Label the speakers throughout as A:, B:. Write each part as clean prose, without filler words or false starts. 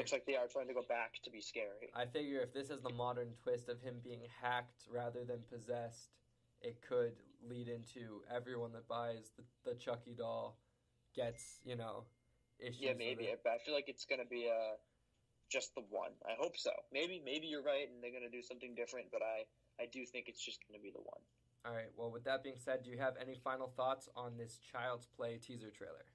A: looks like they are trying to go back to be scary.
B: I figure if this is the modern twist of him being hacked rather than possessed, it could lead into everyone that buys the Chucky doll gets, issues
A: Yeah,
B: with
A: maybe.
B: it.
A: But I feel like it's gonna be just the one. I hope so. Maybe you're right, and they're gonna do something different. But I do think it's just gonna be the one.
B: All right. Well, with that being said, do you have any final thoughts on this Child's Play teaser trailer?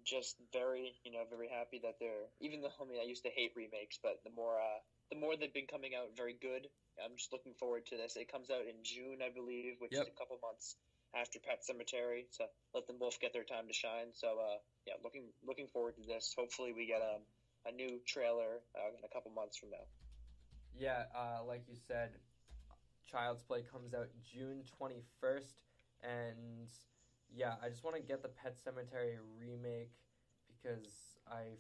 A: Just very, very happy that they're. Even though I used to hate remakes, but the more they've been coming out very good. I'm just looking forward to this. It comes out in June, I believe, which is a couple months after Pet Sematary. So let them both get their time to shine. So yeah, looking forward to this. Hopefully, we get a new trailer in a couple months from now.
B: Yeah, like you said, Child's Play comes out June 21st, and yeah, I just want to get the Pet Sematary remake because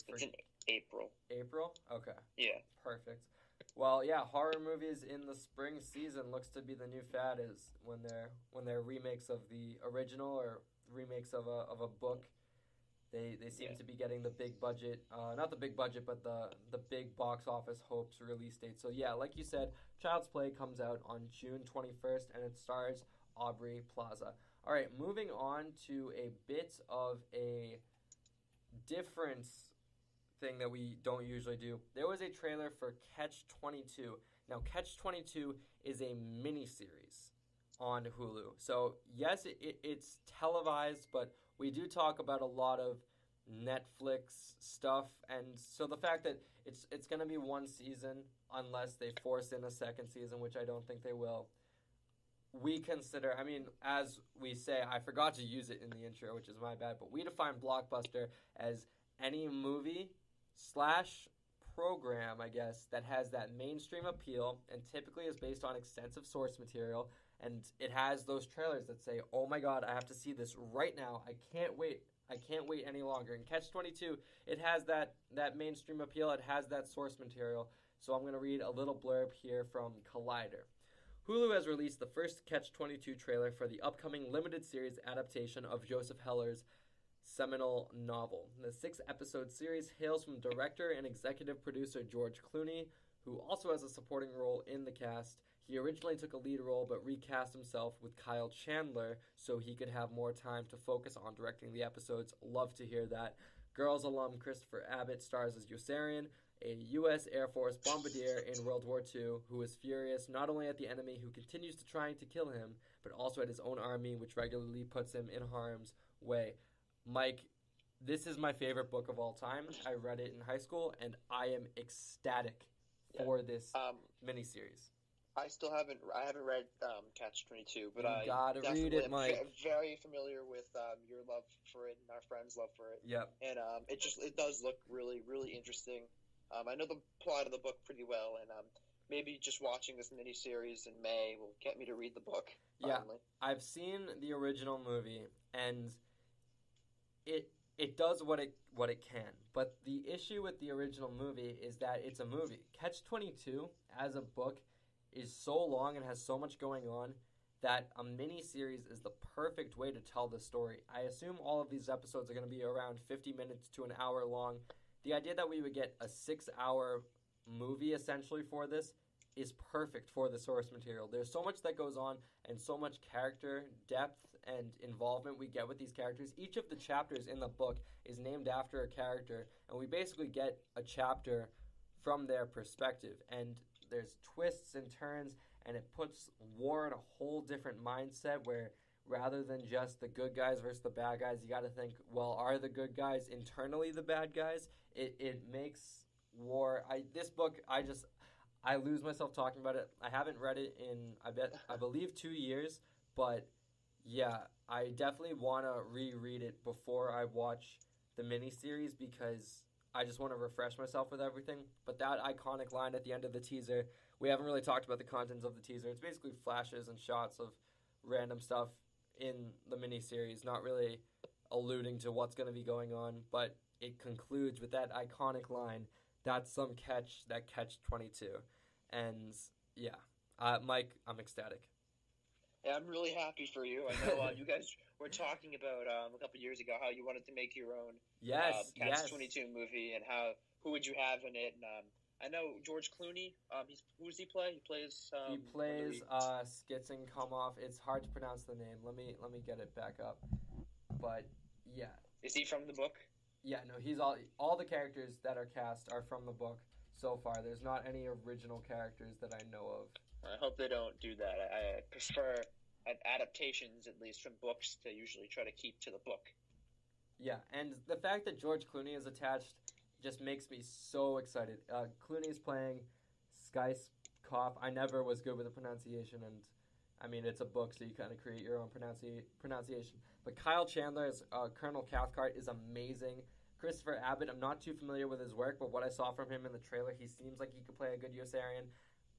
A: It's in April.
B: April? Okay.
A: Yeah.
B: Perfect. Well, yeah, horror movies in the spring season looks to be the new fad is when they're remakes of the original or remakes of a book. They seem to be getting the big budget, not the big budget, but the big box office hopes release date. So yeah, like you said, Child's Play comes out on June 21st, and it stars Aubrey Plaza. All right, moving on to a bit of a different thing that we don't usually do. There was a trailer for Catch-22. Now, Catch-22 is a miniseries on Hulu. So yes, it's televised, but we do talk about a lot of Netflix stuff, and so the fact that it's going to be one season unless they force in a second season, which I don't think they will. We consider, I mean, as we say, I forgot to use it in the intro, which is my bad, but we define blockbuster as any movie slash program, I guess, that has that mainstream appeal and typically is based on extensive source material, and it has those trailers that say, oh my god, I have to see this right now. I can't wait any longer. In Catch-22, it has that mainstream appeal. It has that source material. So I'm going to read a little blurb here from Collider. Hulu has released the first Catch-22 trailer for the upcoming limited series adaptation of Joseph Heller's seminal novel. The 6-episode series hails from director and executive producer George Clooney, who also has a supporting role in the cast. He originally took a lead role but recast himself with Kyle Chandler so he could have more time to focus on directing the episodes. Love to hear that. Girls alum Christopher Abbott stars as Yossarian, a U.S. Air Force bombardier in World War II who is furious not only at the enemy who continues to try to kill him, but also at his own army, which regularly puts him in harm's way. Mike, this is my favorite book of all time. I read it in high school, and I am ecstatic for this miniseries.
A: I haven't read Catch-22, but
B: you gotta read it, Mike.
A: I'm very familiar with your love for it and our friends' love for it.
B: Yep.
A: And it does look really, really interesting. I know the plot of the book pretty well, and maybe just watching this miniseries in May will get me to read the book. Finally.
B: Yeah, I've seen the original movie, and it does what it can. But the issue with the original movie is that it's a movie. Catch-22 as a book is so long and has so much going on that a miniseries is the perfect way to tell the story. I assume all of these episodes are going to be around 50 minutes to an hour long. The idea that we would get a 6-hour movie essentially for this is perfect for the source material. There's so much that goes on and so much character depth and involvement we get with these characters. Each of the chapters in the book is named after a character, and we basically get a chapter from their perspective. And there's twists and turns, and it puts war in a whole different mindset where rather than just the good guys versus the bad guys, you got to think, well, are the good guys internally the bad guys? It makes war. This book, I lose myself talking about it. I haven't read it in, I believe 2 years, but yeah, I definitely want to reread it before I watch the miniseries because I just want to refresh myself with everything. But that iconic line at the end of the teaser, we haven't really talked about the contents of the teaser. It's basically flashes and shots of random stuff in the miniseries, not really alluding to what's going to be going on, but it concludes with that iconic line, that's some Catch-22. And yeah, Mike, I'm ecstatic.
A: Yeah, I'm really happy for you. I know you guys were talking about a couple years ago how you wanted to make your own Catch-22 movie and how who would you have in it? And I know George Clooney. Who does he play? He plays.
B: He plays Skitsin Komov. It's hard to pronounce the name. Let me get it back up. But yeah.
A: Is he from the book?
B: Yeah, no, he's all the characters that are cast are from the book so far. There's not any original characters that I know of.
A: I hope they don't do that. I prefer adaptations, at least from books, to usually try to keep to the book.
B: Yeah, and the fact that George Clooney is attached just makes me so excited. Clooney's playing Skyskoff. I never was good with the pronunciation, and I mean, it's a book, so you kind of create your own pronunciation. But Kyle Chandler as Colonel Cathcart is amazing. Christopher Abbott, I'm not too familiar with his work, but what I saw from him in the trailer, he seems like he could play a good Yossarian.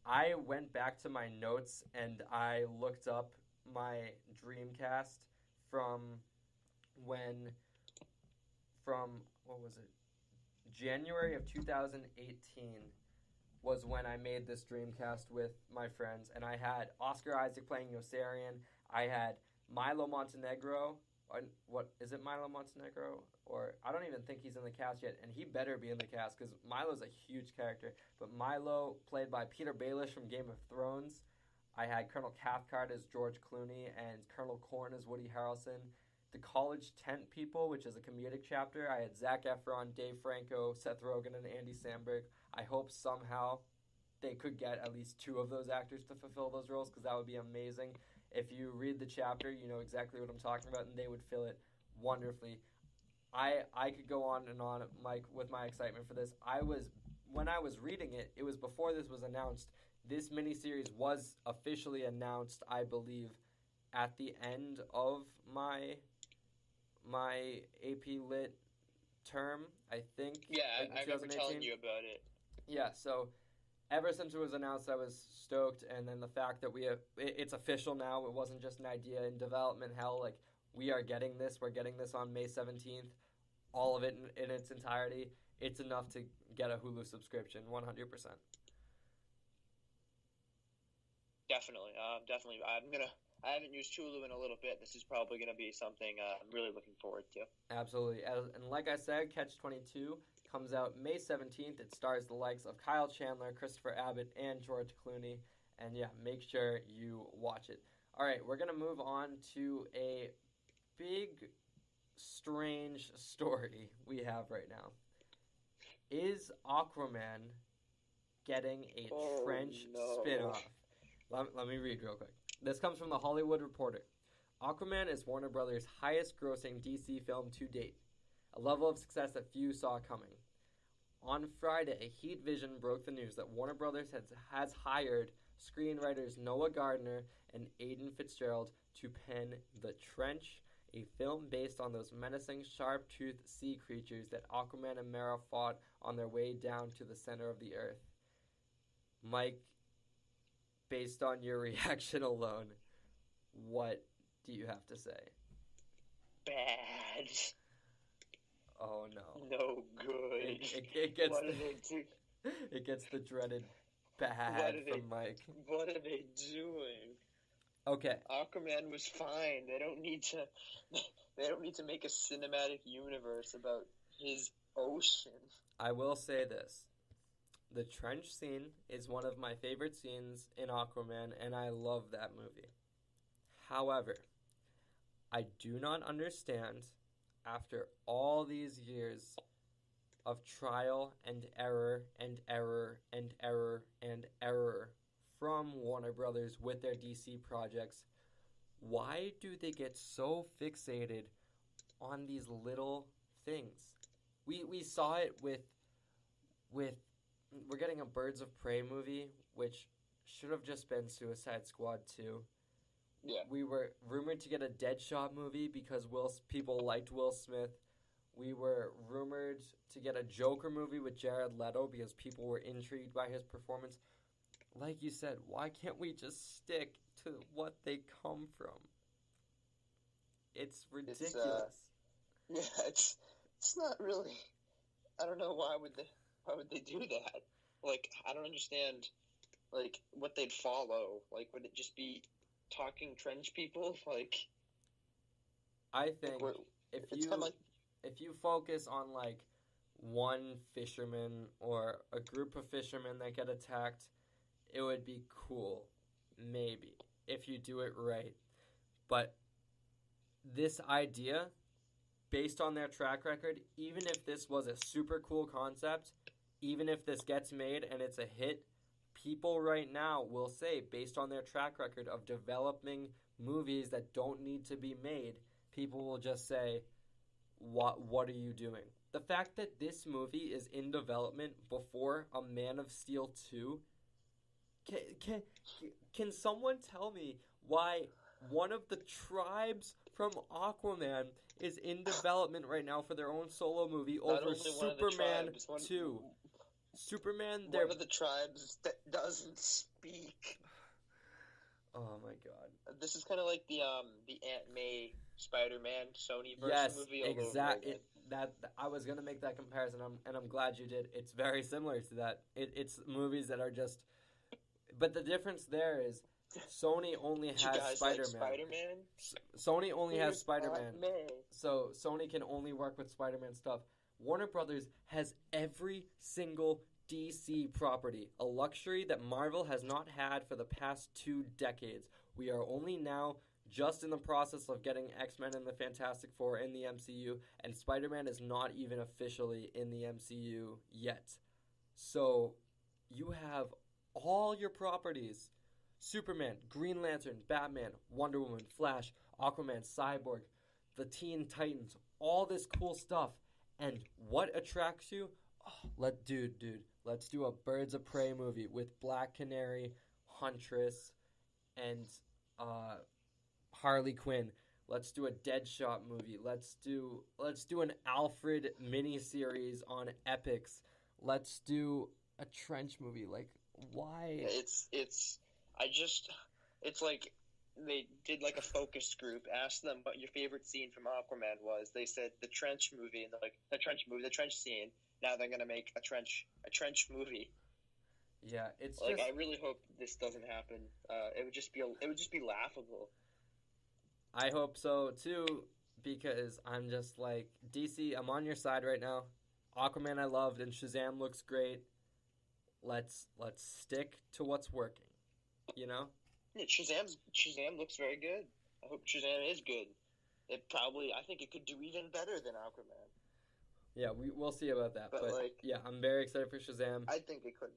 B: I went back to my notes, and I looked up my Dreamcast from what was it? January of 2018 was when I made this Dreamcast with my friends, and I had Oscar Isaac playing Yossarian. I had Milo Montenegro. What is it, Milo Montenegro? Or I don't even think he's in the cast yet, and he better be in the cast because Milo's a huge character. But Milo, played by Peter Baelish from Game of Thrones. I had Colonel Cathcart as George Clooney and Colonel Korn as Woody Harrelson. The College Tent People, which is a comedic chapter, I had Zac Efron, Dave Franco, Seth Rogen, and Andy Samberg. I hope somehow they could get at least two of those actors to fulfill those roles because that would be amazing. If you read the chapter, you know exactly what I'm talking about, and they would fill it wonderfully. I could go on and on, Mike, with my excitement for this. When I was reading it, it was before this was announced. This miniseries was officially announced, I believe, at the end of my AP Lit term, I think.
A: Yeah, I remember telling you about it.
B: Yeah, so ever since it was announced, I was stoked, and then the fact that it's official now. It wasn't just an idea in development hell. Like, we are getting this. We're getting this on May 17th, all of it in its entirety. It's enough to get a Hulu subscription, 100%.
A: Definitely. I haven't used Hulu in a little bit. This is probably going to be something I'm really looking forward to.
B: Absolutely. And like I said, Catch-22 comes out May 17th. It stars the likes of Kyle Chandler, Christopher Abbott, and George Clooney. And yeah, make sure you watch it. All right, we're going to move on to a big, strange story we have right now. Is Aquaman getting a Trench spinoff? Let me read real quick. This comes from The Hollywood Reporter. Aquaman is Warner Brothers' highest-grossing DC film to date, a level of success that few saw coming. On Friday, Heat Vision broke the news that Warner Brothers has hired screenwriters Noah Gardner and Aidan Fitzgerald to pen The Trench, a film based on those menacing, sharp-toothed sea creatures that Aquaman and Mera fought on their way down to the center of the earth. Mike, based on your reaction alone, what do you have to say?
A: Bad.
B: Oh no.
A: No good.
B: It gets
A: what are they doing?
B: It gets the dreaded bad from Mike.
A: What are they doing?
B: Okay.
A: Aquaman was fine. They don't need to make a cinematic universe about his ocean.
B: I will say this. The trench scene is one of my favorite scenes in Aquaman, and I love that movie. However, I do not understand, after all these years of trial and error and error and error and error from Warner Brothers with their DC projects, why do they get so fixated on these little things? We saw it with we're getting a Birds of Prey movie, which should have just been Suicide Squad 2.
A: Yeah.
B: We were rumored to get a Deadshot movie because people liked Will Smith. We were rumored to get a Joker movie with Jared Leto because people were intrigued by his performance. Like you said, why can't we just stick to what they come from? It's ridiculous.
A: It's not really. I don't know why would they do that? Like, I don't understand. Like, what they'd follow. Like, would it just be talking trench people? Like,
B: I think if you focus on like one fisherman or a group of fishermen that get attacked, it would be cool, maybe, if you do it right. But this idea, based on their track record, even if this was a super cool concept, even if this gets made and it's a hit, people right now will say, based on their track record of developing movies that don't need to be made, people will just say, what are you doing? The fact that this movie is in development before a Man of Steel 2, can someone tell me why one of the tribes from Aquaman is in development right now for their own solo movie over Superman 2? Superman,
A: one of the tribes that doesn't speak.
B: Oh my god!
A: This is kind of like the Aunt May Spider-Man Sony verse movie.
B: Yes, exactly. That I was gonna make that comparison, and I'm glad you did. It's very similar to that. It's movies that are just, but the difference there is Sony only has Spider-Man.
A: Like Spider-Man?
B: Sony only has Spider-Man, so Sony can only work with Spider-Man stuff. Warner Brothers has every single DC property, a luxury that Marvel has not had for the past 2 decades. We are only now just in the process of getting X-Men and the Fantastic Four in the MCU, and Spider-Man is not even officially in the MCU yet. So you have all your properties: Superman, Green Lantern, Batman, Wonder Woman, Flash, Aquaman, Cyborg, the Teen Titans, all this cool stuff. And what attracts you? Oh, let's do a Birds of Prey movie with Black Canary, Huntress, and Harley Quinn. Let's do a Deadshot movie. Let's do an Alfred miniseries on Epix. Let's do a Trench movie. Like, why?
A: It's like they did like a focus group, asked them what your favorite scene from Aquaman was. They said the Trench movie, and they're like, the Trench scene. Now they're gonna make a trench movie.
B: Yeah, it's
A: like,
B: just,
A: I really hope this doesn't happen. It would just be laughable.
B: I hope so too, because I'm just like, DC, I'm on your side right now. Aquaman I loved, and Shazam looks great. Let's stick to what's working. You know?
A: Yeah, Shazam looks very good. I hope Shazam is good. I think it could do even better than Aquaman.
B: Yeah, we'll see about that. But like, yeah, I'm very excited for Shazam.
A: I think it could.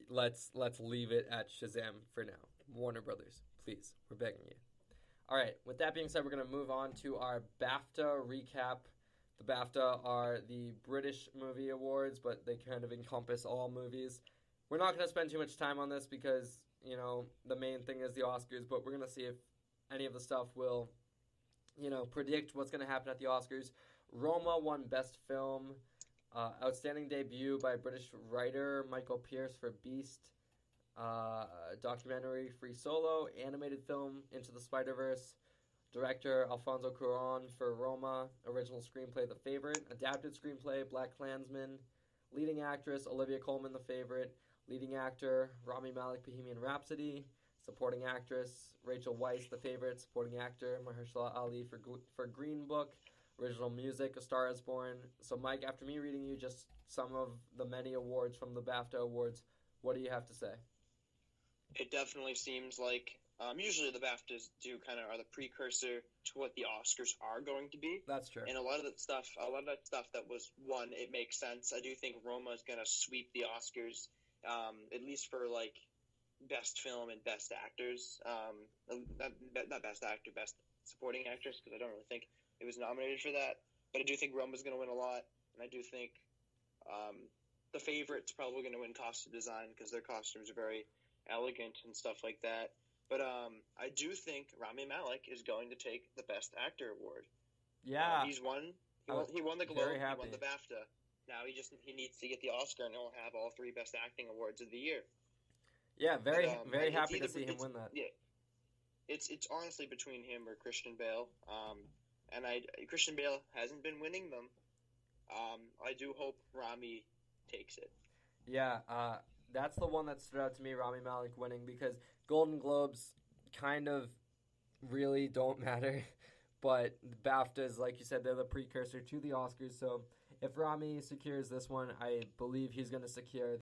B: Let's leave it at Shazam for now. Warner Brothers, please, we're begging you. All right, with that being said, we're going to move on to our BAFTA recap. The BAFTA are the British Movie Awards, but they kind of encompass all movies. We're not going to spend too much time on this because, you know, the main thing is the Oscars, but we're going to see if any of the stuff will, you know, predict what's going to happen at the Oscars. Roma won Best Film. Outstanding debut by British writer Michael Pearce for Beast. Documentary Free Solo. Animated film Into the Spider-Verse. Director Alfonso Cuarón for Roma. Original screenplay The Favorite. Adapted screenplay Black Klansman. Leading actress Olivia Colman The Favorite. Leading actor Rami Malek Bohemian Rhapsody. Supporting actress Rachel Weisz The Favorite. Supporting actor Mahershala Ali for Green Book. Original music, A Star Is Born. So, Mike, after me reading you just some of the many awards from the BAFTA Awards, what do you have to say?
A: It definitely seems like usually the BAFTAs are the precursor to what the Oscars are going to be.
B: That's true.
A: And a lot of that stuff that was won, it makes sense. I do think Roma is going to sweep the Oscars, at least for like best film and best actors. Not best actor, best supporting actress, because I don't really think it was nominated for that, but I do think Roma's going to win a lot, and I do think The Favorite's probably going to win costume design because their costumes are very elegant and stuff like that. But I do think Rami Malek is going to take the Best Actor award.
B: Yeah,
A: He won the Globe. He won the BAFTA. Now he needs to get the Oscar, and he'll have all 3 Best Acting awards of the year.
B: Yeah, very happy to see him win that.
A: Yeah, it's honestly between him or Christian Bale. And Christian Bale hasn't been winning them. I do hope Rami takes it.
B: Yeah, that's the one that stood out to me, Rami Malek winning, because Golden Globes kind of really don't matter. But BAFTAs, like you said, they're the precursor to the Oscars, so if Rami secures this one, I believe he's going to secure